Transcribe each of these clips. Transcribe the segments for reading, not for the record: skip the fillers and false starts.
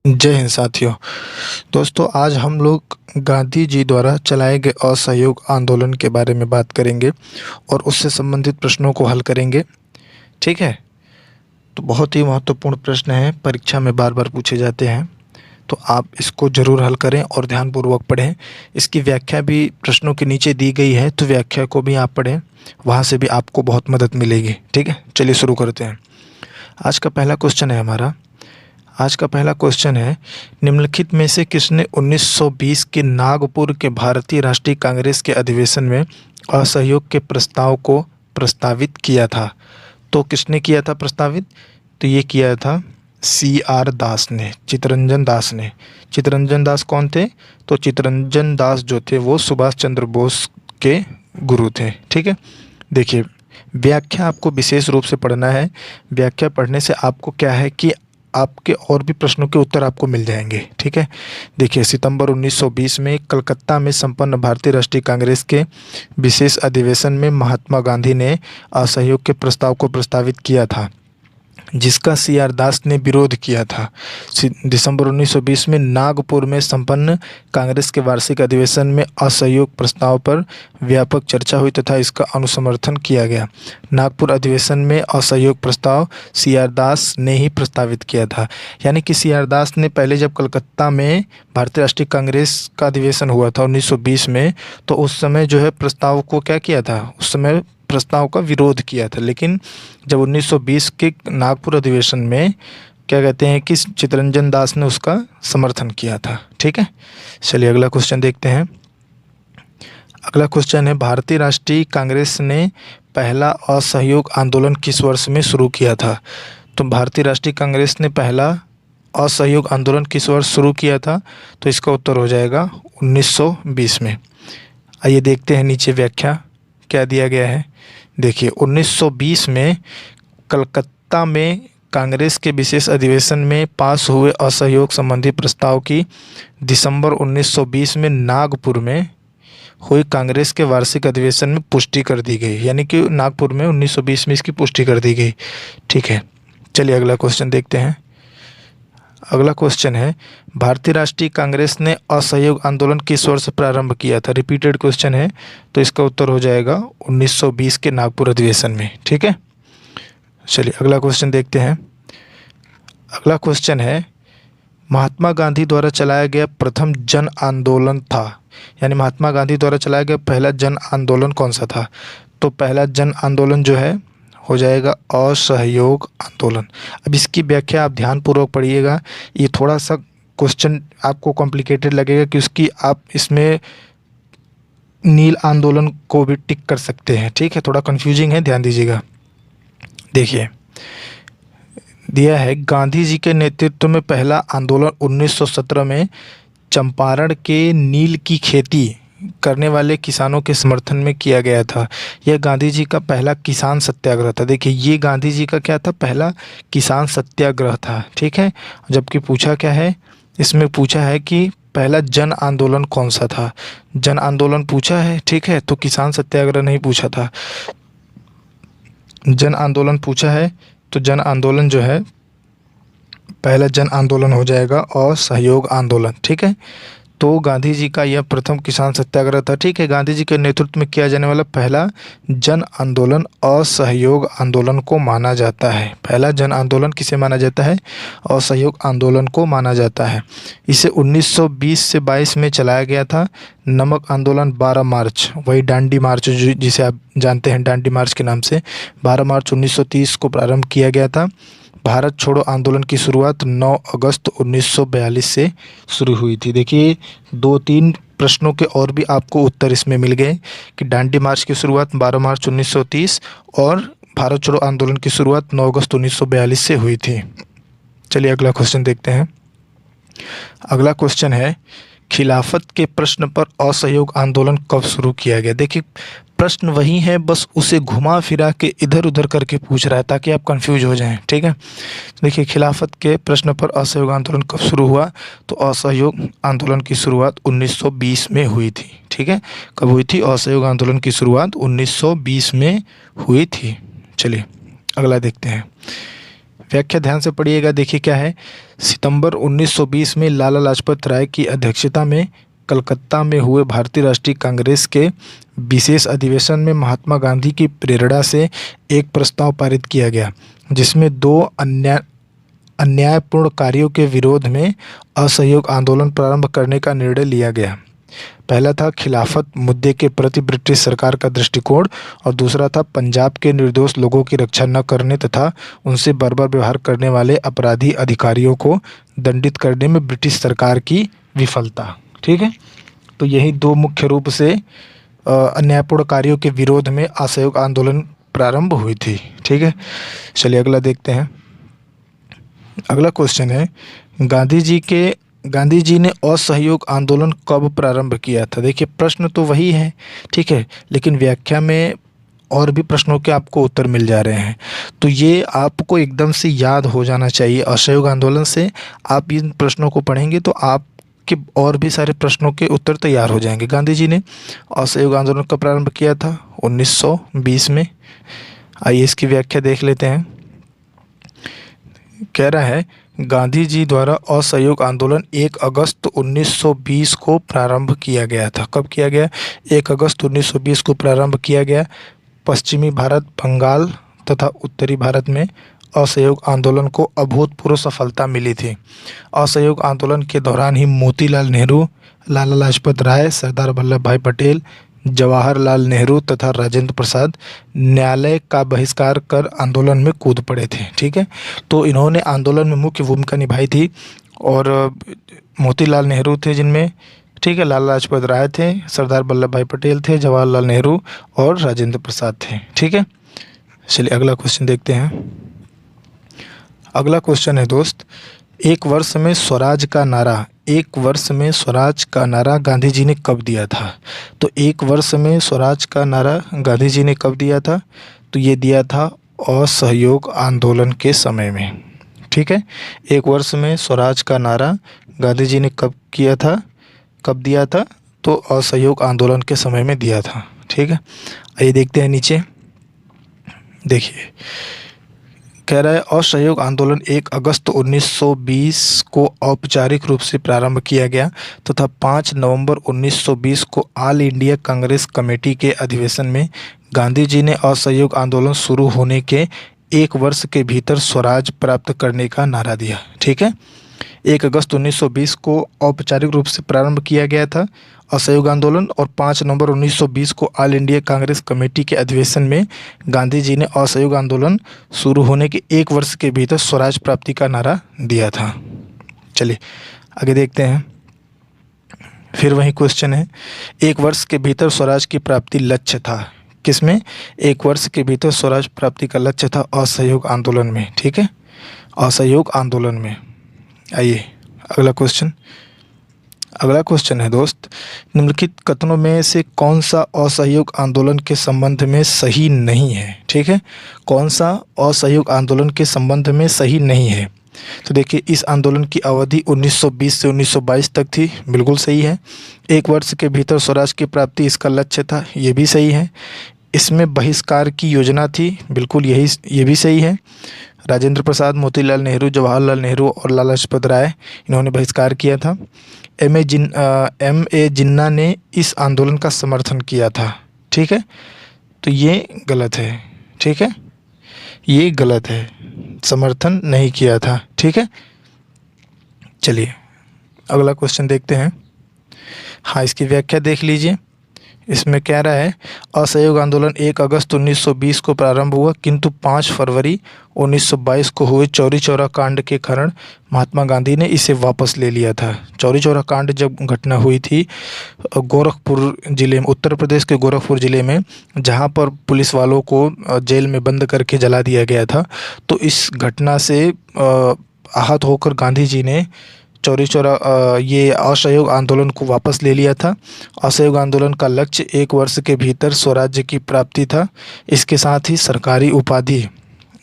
जय हिंद साथियों। दोस्तों, आज हम लोग गांधी जी द्वारा चलाए गए असहयोग आंदोलन के बारे में बात करेंगे और उससे संबंधित प्रश्नों को हल करेंगे। ठीक है। तो बहुत ही महत्वपूर्ण प्रश्न है, परीक्षा में बार बार पूछे जाते हैं, तो आप इसको ज़रूर हल करें और ध्यानपूर्वक पढ़ें। इसकी व्याख्या भी प्रश्नों के नीचे दी गई है, तो व्याख्या को भी आप पढ़ें, वहाँ से भी आपको बहुत मदद मिलेगी। ठीक है, चलिए शुरू करते हैं। आज का पहला क्वेश्चन है हमारा। आज का पहला क्वेश्चन है, निम्नलिखित में से किसने 1920 के नागपुर के भारतीय राष्ट्रीय कांग्रेस के अधिवेशन में असहयोग के प्रस्ताव को प्रस्तावित किया था? तो किसने किया था प्रस्तावित? तो ये किया था CR दास ने, चित्तरंजन दास ने। चित्तरंजन दास कौन थे? तो चित्तरंजन दास जो थे वो सुभाष चंद्र बोस के गुरु थे। ठीक है। देखिए, व्याख्या आपको विशेष रूप से पढ़ना है। व्याख्या पढ़ने से आपको क्या है कि आपके और भी प्रश्नों के उत्तर आपको मिल जाएंगे। ठीक है। देखिए, सितंबर 1920 में कलकत्ता में संपन्न भारतीय राष्ट्रीय कांग्रेस के विशेष अधिवेशन में महात्मा गांधी ने असहयोग के प्रस्ताव को प्रस्तावित किया था, जिसका CR दास ने विरोध किया था। दिसंबर 1920 में नागपुर में संपन्न कांग्रेस के वार्षिक अधिवेशन में असहयोग प्रस्ताव पर व्यापक चर्चा हुई तथा इसका अनुसमर्थन किया गया। नागपुर अधिवेशन में असहयोग प्रस्ताव CR दास ने ही प्रस्तावित किया था। यानी कि CR दास ने पहले जब कलकत्ता में भारतीय राष्ट्रीय कांग्रेस का अधिवेशन हुआ था 1920 में, तो उस समय जो है प्रस्ताव को क्या किया था, उस समय प्रस्ताव का विरोध किया था। लेकिन जब 1920 के नागपुर अधिवेशन में क्या कहते हैं कि चित्तरंजन दास ने उसका समर्थन किया था। ठीक है। चलिए अगला क्वेश्चन देखते हैं। अगला क्वेश्चन है, भारतीय राष्ट्रीय कांग्रेस ने पहला असहयोग आंदोलन किस वर्ष में शुरू किया था? तो भारतीय राष्ट्रीय कांग्रेस ने पहला असहयोग आंदोलन किस वर्ष शुरू किया था? तो इसका उत्तर हो जाएगा 1920 में। आइए देखते हैं नीचे व्याख्या क्या दिया गया है। देखिए, 1920 में कलकत्ता में कांग्रेस के विशेष अधिवेशन में पास हुए असहयोग संबंधी प्रस्ताव की दिसंबर 1920 में नागपुर में हुई कांग्रेस के वार्षिक अधिवेशन में पुष्टि कर दी गई। यानी कि नागपुर में 1920 में इसकी पुष्टि कर दी गई। ठीक है। चलिए अगला क्वेश्चन देखते हैं। अगला क्वेश्चन है, भारतीय राष्ट्रीय कांग्रेस ने असहयोग आंदोलन किस वर्ष प्रारंभ किया था? रिपीटेड क्वेश्चन है, तो इसका उत्तर हो जाएगा 1920 के नागपुर अधिवेशन में। ठीक है। चलिए अगला क्वेश्चन देखते हैं। अगला क्वेश्चन है, महात्मा गांधी द्वारा चलाया गया प्रथम जन आंदोलन था, यानी महात्मा गांधी द्वारा चलाया गया पहला जन आंदोलन कौन सा था? तो पहला जन आंदोलन जो है हो जाएगा असहयोग आंदोलन। अब इसकी व्याख्या आप ध्यानपूर्वक पढ़िएगा। ये थोड़ा सा क्वेश्चन आपको कॉम्प्लिकेटेड लगेगा कि उसकी आप इसमें नील आंदोलन को भी टिक कर सकते हैं। ठीक है, थोड़ा कंफ्यूजिंग है, ध्यान दीजिएगा। देखिए, दिया है, गांधी जी के नेतृत्व में पहला आंदोलन 1917 में चंपारण के नील की खेती करने वाले किसानों के समर्थन में किया गया था। यह गांधी जी का पहला किसान सत्याग्रह था। देखिए, ये गांधी जी का क्या था, पहला किसान सत्याग्रह था। ठीक है। जबकि पूछा क्या है, इसमें पूछा है कि पहला जन आंदोलन कौन सा था। जन आंदोलन पूछा है, ठीक है, तो किसान सत्याग्रह नहीं पूछा था। जन आंदोलन पूछा है, तो जन आंदोलन जो है पहला जन आंदोलन हो जाएगा असहयोग आंदोलन। ठीक है। तो गांधी जी का यह प्रथम किसान सत्याग्रह था। ठीक है। गांधी जी के नेतृत्व में किया जाने वाला पहला जन आंदोलन असहयोग आंदोलन को माना जाता है। पहला जन आंदोलन किसे माना जाता है? असहयोग आंदोलन को माना जाता है। इसे 1920 से 22 में चलाया गया था। नमक आंदोलन 12 मार्च, वही डांडी मार्च जिसे आप जानते हैं डांडी मार्च के नाम से, 12 मार्च 1930 को प्रारंभ किया गया था। भारत छोड़ो आंदोलन की शुरुआत 9 अगस्त 1942 से शुरू हुई थी। देखिए, 2-3 प्रश्नों के और भी आपको उत्तर इसमें मिल गए कि डांडी मार्च की शुरुआत 12 मार्च 1930 और भारत छोड़ो आंदोलन की शुरुआत 9 अगस्त 1942 से हुई थी। चलिए अगला क्वेश्चन देखते हैं। अगला क्वेश्चन है, खिलाफत के प्रश्न पर असहयोग आंदोलन कब शुरू किया गया? देखिए, प्रश्न वही है, बस उसे घुमा फिरा के इधर उधर करके पूछ रहा है ताकि आप कंफ्यूज हो जाएं। ठीक है। देखिए, खिलाफत के प्रश्न पर असहयोग आंदोलन कब शुरू हुआ? तो असहयोग आंदोलन की शुरुआत 1920 में हुई थी। ठीक है। कब हुई थी? असहयोग आंदोलन की शुरुआत 1920 में हुई थी। चलिए अगला देखते हैं। व्याख्या ध्यान से पढ़िएगा। देखिए क्या है, सितंबर 1920 में लाला लाजपत राय की अध्यक्षता में कलकत्ता में हुए भारतीय राष्ट्रीय कांग्रेस के विशेष अधिवेशन में महात्मा गांधी की प्रेरणा से एक प्रस्ताव पारित किया गया, जिसमें दो अन्यायपूर्ण कार्यों के विरोध में असहयोग आंदोलन प्रारंभ करने का निर्णय लिया गया। पहला था खिलाफत मुद्दे के प्रति ब्रिटिश सरकार का दृष्टिकोण, और दूसरा था पंजाब के निर्दोष लोगों की रक्षा न करने तथा उनसे बर्बर व्यवहार करने वाले अपराधी अधिकारियों को दंडित करने में ब्रिटिश सरकार की विफलता। ठीक है, तो यही दो मुख्य रूप से अन्यायपूर्ण कार्यों के विरोध में असहयोग आंदोलन प्रारंभ हुई थी। ठीक है, चलिए अगला देखते हैं। अगला क्वेश्चन है, गांधी जी ने असहयोग आंदोलन कब प्रारंभ किया था। देखिए प्रश्न तो वही है, ठीक है, लेकिन व्याख्या में और भी प्रश्नों के आपको उत्तर मिल जा रहे हैं, तो ये आपको एकदम से याद हो जाना चाहिए। असहयोग आंदोलन से आप इन प्रश्नों को पढ़ेंगे तो आपके और भी सारे प्रश्नों के उत्तर तैयार हो जाएंगे। गांधी जी ने असहयोग आंदोलन कब प्रारंभ किया था, 1920 में। आइए इसकी व्याख्या देख लेते हैं। कह रहा है, गांधी जी द्वारा असहयोग आंदोलन 1 अगस्त 1920 को प्रारंभ किया गया था। कब किया गया, 1 अगस्त 1920 को प्रारंभ किया गया। पश्चिमी भारत, बंगाल तथा उत्तरी भारत में असहयोग आंदोलन को अभूतपूर्व सफलता मिली थी। असहयोग आंदोलन के दौरान ही मोतीलाल नेहरू, लाला लाजपत राय, सरदार वल्लभ भाई पटेल, जवाहरलाल नेहरू तथा राजेंद्र प्रसाद न्यायालय का बहिष्कार कर आंदोलन में कूद पड़े थे। ठीक है, तो इन्होंने आंदोलन में मुख्य भूमिका निभाई थी, और मोतीलाल नेहरू थे जिनमें, ठीक है, लाला लाजपत राय थे, सरदार वल्लभ भाई पटेल थे, जवाहरलाल नेहरू और राजेंद्र प्रसाद थे। ठीक है, चलिए अगला क्वेश्चन देखते हैं। अगला क्वेश्चन है दोस्त, एक वर्ष में स्वराज का नारा गांधी जी ने कब दिया था। तो एक वर्ष में स्वराज का नारा गांधी जी ने कब दिया था, तो ये दिया था असहयोग आंदोलन के समय में। ठीक है, एक वर्ष में स्वराज का नारा गांधी जी ने कब दिया था, तो असहयोग आंदोलन के समय में दिया था। ठीक है, आइए देखते हैं नीचे। देखिए कह रहा है, असहयोग आंदोलन 1 अगस्त 1920 को औपचारिक रूप से प्रारंभ किया गया तथा 5 नवंबर 1920 को ऑल इंडिया कांग्रेस कमेटी के अधिवेशन में गांधी जी ने असहयोग आंदोलन शुरू होने के 1 वर्ष के भीतर स्वराज प्राप्त करने का नारा दिया। ठीक है, 1 अगस्त 1920 को औपचारिक रूप से प्रारंभ किया गया था असहयोग आंदोलन, और 5 नवंबर 1920 को ऑल इंडिया कांग्रेस कमेटी के अधिवेशन में गांधी जी ने असहयोग आंदोलन शुरू होने के 1 वर्ष के भीतर स्वराज प्राप्ति का नारा दिया था। चलिए आगे देखते हैं। फिर वही क्वेश्चन है, 1 वर्ष के भीतर स्वराज की प्राप्ति लक्ष्य था किसमें, 1 वर्ष के भीतर स्वराज प्राप्ति का लक्ष्य था असहयोग आंदोलन में। ठीक है, असहयोग आंदोलन में। आइए अगला क्वेश्चन है दोस्त, निम्नलिखित कथनों में से कौन सा असहयोग आंदोलन के संबंध में सही नहीं है। ठीक है, कौन सा असहयोग आंदोलन के संबंध में सही नहीं है। तो देखिए, इस आंदोलन की अवधि 1920 से 1922 तक थी, बिल्कुल सही है। 1 वर्ष के भीतर स्वराज की प्राप्ति इसका लक्ष्य था, ये भी सही है। इसमें बहिष्कार की योजना थी, बिल्कुल ये भी सही है। राजेंद्र प्रसाद, मोतीलाल नेहरू, जवाहरलाल नेहरू और लाला लाजपत राय, इन्होंने बहिष्कार किया था। एम ए जिन्ना ने इस आंदोलन का समर्थन किया था। ठीक है, तो ये गलत है। ठीक है, ये गलत है, समर्थन नहीं किया था। ठीक है, चलिए अगला क्वेश्चन देखते हैं। हाँ, इसकी व्याख्या देख लीजिए। इसमें कह रहा है, असहयोग आंदोलन 1 अगस्त 1920 को प्रारंभ हुआ, किंतु 5 फरवरी 1922 को हुए चौरी चौरा कांड के कारण महात्मा गांधी ने इसे वापस ले लिया था। चौरी चौरा कांड जब घटना हुई थी गोरखपुर ज़िले में, उत्तर प्रदेश के गोरखपुर ज़िले में, जहां पर पुलिस वालों को जेल में बंद करके जला दिया गया था, तो इस घटना से आहत होकर गांधी जी ने चौरी चौरा ये असहयोग आंदोलन को वापस ले लिया था। असहयोग आंदोलन का लक्ष्य 1 वर्ष के भीतर स्वराज्य की प्राप्ति था। इसके साथ ही सरकारी उपाधि,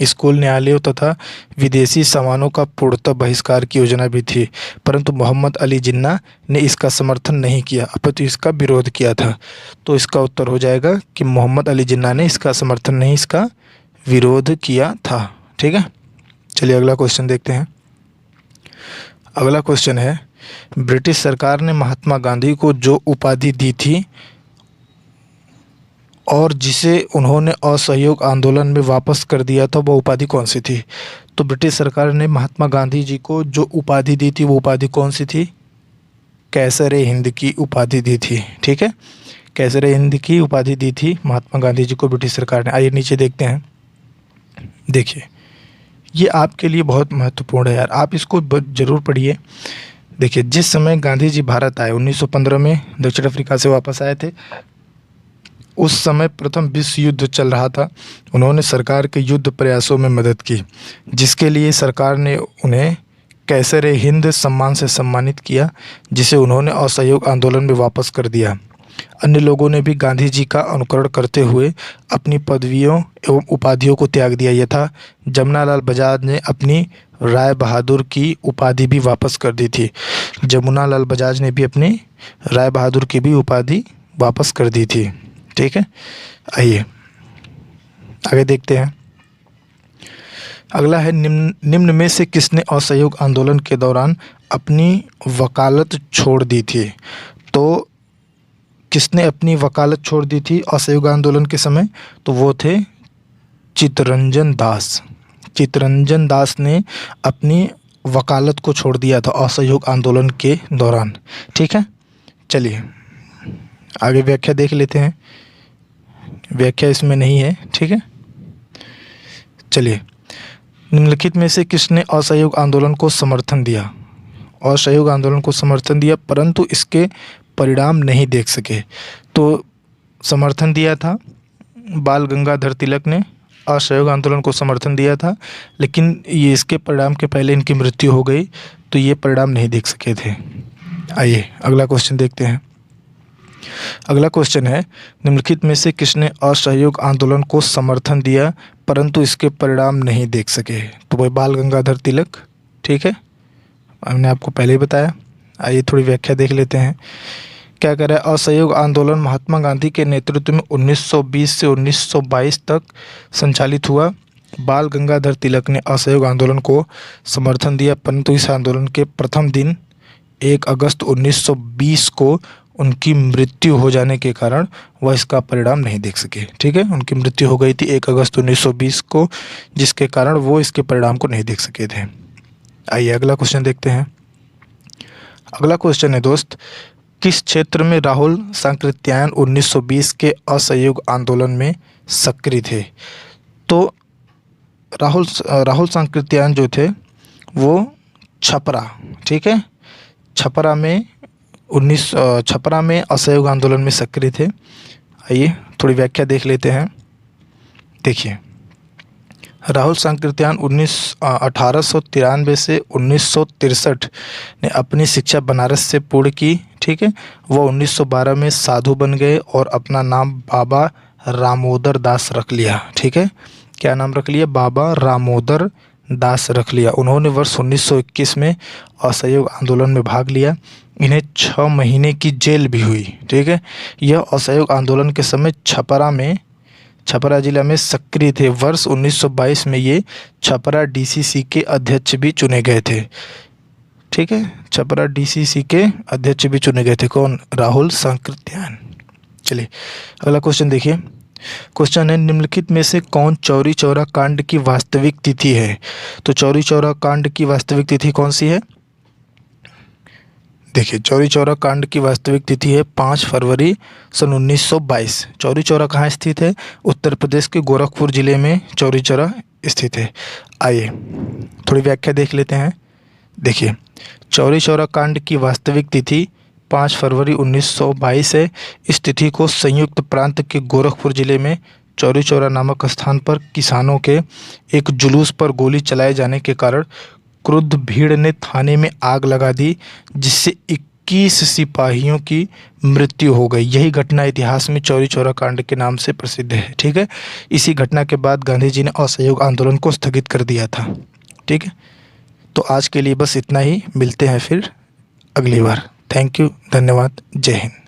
स्कूल, न्यायालयों तथा विदेशी सामानों का पूर्णतः बहिष्कार की योजना भी थी, परंतु मोहम्मद अली जिन्ना ने इसका समर्थन नहीं किया, अपितु इसका विरोध किया था। तो इसका उत्तर हो जाएगा कि मोहम्मद अली जिन्ना ने इसका समर्थन नहीं, इसका विरोध किया था। ठीक है, चलिए अगला क्वेश्चन देखते हैं। अगला क्वेश्चन है, ब्रिटिश सरकार ने महात्मा गांधी को जो उपाधि दी थी और जिसे उन्होंने असहयोग आंदोलन में वापस कर दिया था, वो उपाधि कौन सी थी? तो ब्रिटिश सरकार ने महात्मा गांधी जी को जो उपाधि दी थी, वो उपाधि कौन सी थी? कैसरे हिंद की उपाधि दी थी। ठीक है, कैसरे हिंद की उपाधि दी थी महात्मा गांधी जी को ब्रिटिश सरकार ने। आइए नीचे देखते हैं। देखिए, ये आपके लिए बहुत महत्वपूर्ण है यार, आप इसको ज़रूर पढ़िए। देखिए, जिस समय गांधी जी भारत आए 1915 में, दक्षिण अफ्रीका से वापस आए थे, उस समय प्रथम विश्व युद्ध चल रहा था। उन्होंने सरकार के युद्ध प्रयासों में मदद की, जिसके लिए सरकार ने उन्हें कैसरे हिंद सम्मान से सम्मानित किया, जिसे उन्होंने असहयोग आंदोलन में वापस कर दिया। अन्य लोगों ने भी गांधी जी का अनुकरण करते हुए अपनी पदवियों एवं उपाधियों को त्याग दिया। यथा जमुनालाल बजाज ने अपनी राय बहादुर की उपाधि भी वापस कर दी थी। जमुनालाल बजाज ने भी अपनी राय बहादुर की भी उपाधि वापस कर दी थी। ठीक है, आइए आगे देखते हैं। अगला है, निम्न में से किसने असहयोग आंदोलन के दौरान अपनी वकालत छोड़ दी थी? तो किसने अपनी वकालत छोड़ दी थी असहयोग आंदोलन के समय? तो वो थे चित्तरंजन दास। चित्तरंजन दास ने अपनी वकालत को छोड़ दिया था असहयोग आंदोलन के दौरान। ठीक है, चलिए आगे व्याख्या देख लेते हैं। व्याख्या इसमें नहीं है। ठीक है, चलिए, निम्नलिखित में से किसने असहयोग आंदोलन को समर्थन दिया? असहयोग आंदोलन को समर्थन दिया परंतु इसके परिणाम नहीं देख सके। तो समर्थन दिया था बाल गंगाधर तिलक ने, असहयोग आंदोलन को समर्थन दिया था, लेकिन ये इसके परिणाम के पहले इनकी मृत्यु हो गई, तो ये परिणाम नहीं देख सके थे। आइए अगला क्वेश्चन देखते हैं। अगला क्वेश्चन है, निम्नलिखित में से किसने असहयोग आंदोलन को समर्थन दिया परंतु इसके परिणाम नहीं देख सके? तो वही बाल गंगाधर तिलक। ठीक है, हमने आपको पहले ही बताया। आइए थोड़ी व्याख्या देख लेते हैं। क्या कह रहा है, असहयोग आंदोलन महात्मा गांधी के नेतृत्व में 1920 से 1922 तक संचालित हुआ। बाल गंगाधर तिलक ने असहयोग आंदोलन को समर्थन दिया परंतु इस आंदोलन के प्रथम दिन 1 अगस्त 1920 को उनकी मृत्यु हो जाने के कारण वह इसका परिणाम नहीं देख सके। ठीक है, उनकी मृत्यु हो गई थी 1 अगस्त 1920 को, जिसके कारण वो इसके परिणाम को नहीं देख सके थे। आइए अगला क्वेश्चन देखते हैं। अगला क्वेश्चन है दोस्त, किस क्षेत्र में राहुल सांकृत्यायन 1920 के असहयोग आंदोलन में सक्रिय थे? तो राहुल सांकृत्यायन जो थे वो छपरा, ठीक है, छपरा में असहयोग आंदोलन में सक्रिय थे। आइए थोड़ी व्याख्या देख लेते हैं। देखिए, राहुल सांकृत्यायन 1893 से 1963 ने अपनी शिक्षा बनारस से पूर्ण की। ठीक है, वह 1912 में साधु बन गए और अपना नाम बाबा रामोदर दास रख लिया। ठीक है, क्या नाम रख लिया? बाबा रामोदर दास रख लिया। उन्होंने वर्ष 1921 में असहयोग आंदोलन में भाग लिया। इन्हें 6 महीने की जेल भी हुई। ठीक है, यह असहयोग आंदोलन के समय छपरा जिला में सक्रिय थे। वर्ष 1922 में ये छपरा डीसीसी के अध्यक्ष भी चुने गए थे। ठीक है, छपरा डीसीसी के अध्यक्ष भी चुने गए थे। कौन? राहुल सांकृत्यायन। चलिए अगला क्वेश्चन देखिए। क्वेश्चन है, निम्नलिखित में से कौन चौरी चौरा कांड की वास्तविक तिथि है? तो चौरी चौरा कांड की वास्तविक तिथि कौन सी है? देखिए, चौरी चौरा कांड की वास्तविक तिथि है 5 फरवरी सन 1922। चौरी चौरा कहाँ स्थित है? उत्तर प्रदेश के गोरखपुर जिले में चौरी चौरा स्थित है। आइए थोड़ी व्याख्या देख लेते हैं। देखिए, चौरी चौरा कांड की वास्तविक तिथि 5 फरवरी 1922 है। इस तिथि को संयुक्त प्रांत के गोरखपुर जिले में चौरी चौरा नामक स्थान पर किसानों के एक जुलूस पर गोली चलाए जाने के कारण क्रुद्ध भीड़ ने थाने में आग लगा दी, जिससे 21 सिपाहियों की मृत्यु हो गई। यही घटना इतिहास में चौरी चौरा कांड के नाम से प्रसिद्ध है। ठीक है, इसी घटना के बाद गांधी जी ने असहयोग आंदोलन को स्थगित कर दिया था। ठीक है, तो आज के लिए बस इतना ही। मिलते हैं फिर अगली बार। थैंक यू, धन्यवाद, जय हिंद।